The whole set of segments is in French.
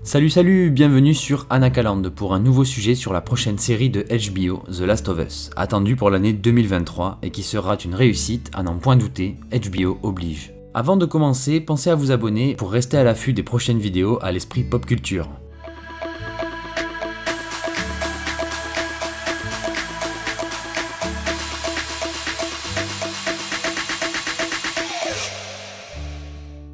Salut, bienvenue sur Anakaland pour un nouveau sujet sur la prochaine série de HBO, The Last of Us, attendue pour l'année 2023 et qui sera une réussite à n'en point douter, HBO oblige. Avant de commencer, pensez à vous abonner pour rester à l'affût des prochaines vidéos à l'esprit pop culture.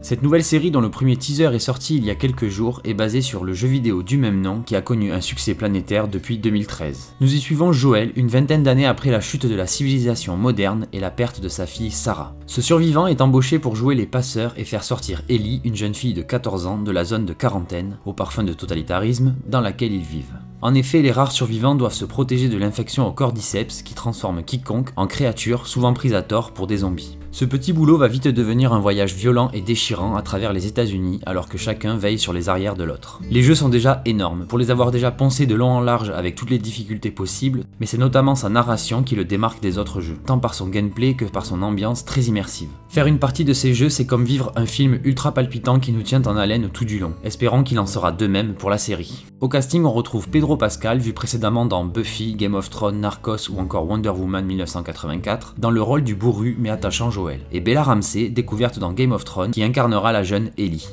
Cette nouvelle série dont le premier teaser est sorti il y a quelques jours est basée sur le jeu vidéo du même nom qui a connu un succès planétaire depuis 2013. Nous y suivons Joel une vingtaine d'années après la chute de la civilisation moderne et la perte de sa fille Sarah. Ce survivant est embauché pour jouer les passeurs et faire sortir Ellie, une jeune fille de 14 ans, de la zone de quarantaine, au parfum de totalitarisme, dans laquelle ils vivent. En effet, les rares survivants doivent se protéger de l'infection au cordyceps qui transforme quiconque en créature souvent prise à tort pour des zombies. Ce petit boulot va vite devenir un voyage violent et déchirant à travers les États-Unis alors que chacun veille sur les arrières de l'autre. Les jeux sont déjà énormes, pour les avoir déjà poncés de long en large avec toutes les difficultés possibles, mais c'est notamment sa narration qui le démarque des autres jeux, tant par son gameplay que par son ambiance très immersive. Faire une partie de ces jeux, c'est comme vivre un film ultra palpitant qui nous tient en haleine tout du long, espérant qu'il en sera de même pour la série. Au casting, on retrouve Pedro Pascal, vu précédemment dans Buffy, Game of Thrones, Narcos ou encore Wonder Woman 1984, dans le rôle du bourru mais attachant Joel, et Bella Ramsey, découverte dans Game of Thrones, qui incarnera la jeune Ellie.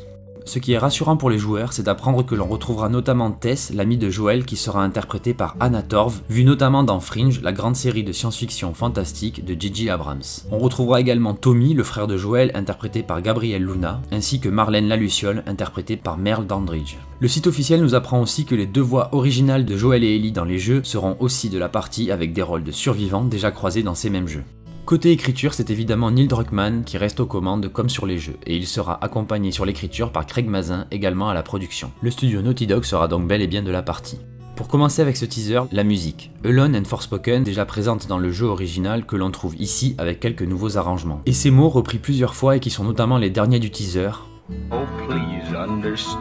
Ce qui est rassurant pour les joueurs, c'est d'apprendre que l'on retrouvera notamment Tess, l'amie de Joel, qui sera interprétée par Anna Torv, vue notamment dans Fringe, la grande série de science-fiction fantastique de J.J. Abrams. On retrouvera également Tommy, le frère de Joel, interprété par Gabriel Luna, ainsi que Marlène la Luciole, interprétée par Merle Dandridge. Le site officiel nous apprend aussi que les deux voix originales de Joel et Ellie dans les jeux seront aussi de la partie avec des rôles de survivants déjà croisés dans ces mêmes jeux. Côté écriture, c'est évidemment Neil Druckmann qui reste aux commandes comme sur les jeux, et il sera accompagné sur l'écriture par Craig Mazin, également à la production. Le studio Naughty Dog sera donc bel et bien de la partie. Pour commencer avec ce teaser, la musique. Alone and Forspoken, déjà présente dans le jeu original, que l'on trouve ici avec quelques nouveaux arrangements. Et ces mots repris plusieurs fois et qui sont notamment les derniers du teaser. Oh, please understand.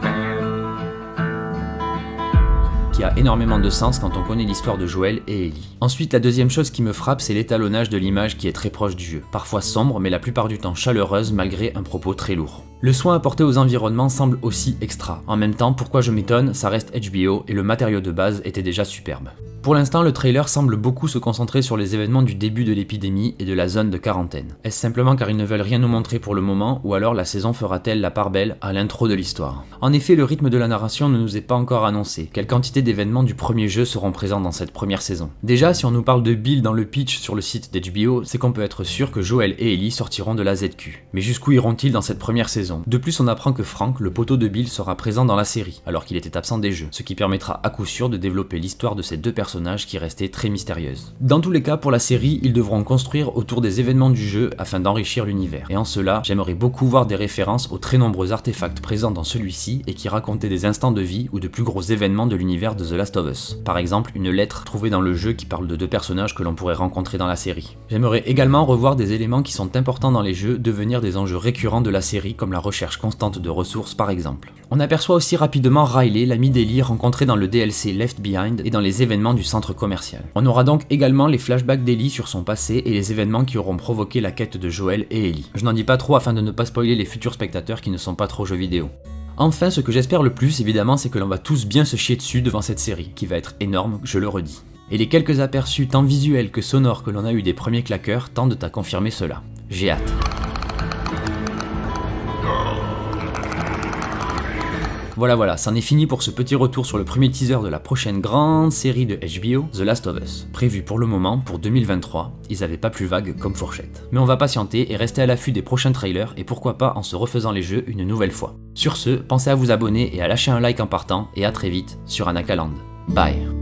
Qui a énormément de sens quand on connaît l'histoire de Joel et Ellie. Ensuite, la deuxième chose qui me frappe, c'est l'étalonnage de l'image qui est très proche du jeu, parfois sombre mais la plupart du temps chaleureuse malgré un propos très lourd. Le soin apporté aux environnements semble aussi extra. En même temps, pourquoi je m'étonne, ça reste HBO et le matériau de base était déjà superbe. Pour l'instant, le trailer semble beaucoup se concentrer sur les événements du début de l'épidémie et de la zone de quarantaine. Est-ce simplement car ils ne veulent rien nous montrer pour le moment, ou alors la saison fera-t-elle la part belle à l'intro de l'histoire? En effet, le rythme de la narration ne nous est pas encore annoncé. Quelle quantité d'événements du premier jeu seront présents dans cette première saison? Déjà, si on nous parle de Bill dans le pitch sur le site d'HBO, c'est qu'on peut être sûr que Joel et Ellie sortiront de la ZQ. Mais jusqu'où iront-ils dans cette première saison? De plus, on apprend que Frank, le poteau de Bill, sera présent dans la série, alors qu'il était absent des jeux, ce qui permettra à coup sûr de développer l'histoire de ces deux personnages qui restaient très mystérieuses. Dans tous les cas, pour la série, ils devront construire autour des événements du jeu afin d'enrichir l'univers. Et en cela, j'aimerais beaucoup voir des références aux très nombreux artefacts présents dans celui-ci et qui racontaient des instants de vie ou de plus gros événements de l'univers de The Last of Us. Par exemple, une lettre trouvée dans le jeu qui parle de deux personnages que l'on pourrait rencontrer dans la série. J'aimerais également revoir des éléments qui sont importants dans les jeux devenir des enjeux récurrents de la série comme la recherche constante de ressources par exemple. On aperçoit aussi rapidement Riley, l'ami d'Ellie rencontré dans le DLC Left Behind et dans les événements du centre commercial. On aura donc également les flashbacks d'Ellie sur son passé et les événements qui auront provoqué la quête de Joel et Ellie. Je n'en dis pas trop afin de ne pas spoiler les futurs spectateurs qui ne sont pas trop jeux vidéo. Enfin, ce que j'espère le plus évidemment, c'est que l'on va tous bien se chier dessus devant cette série, qui va être énorme, je le redis. Et les quelques aperçus tant visuels que sonores que l'on a eu des premiers claqueurs tendent à confirmer cela. J'ai hâte. Voilà, c'en est fini pour ce petit retour sur le premier teaser de la prochaine grande série de HBO, The Last of Us, prévue pour le moment pour 2023, ils avaient pas plus vague comme fourchette. Mais on va patienter et rester à l'affût des prochains trailers et pourquoi pas en se refaisant les jeux une nouvelle fois. Sur ce, pensez à vous abonner et à lâcher un like en partant et à très vite sur Anakaland. Bye.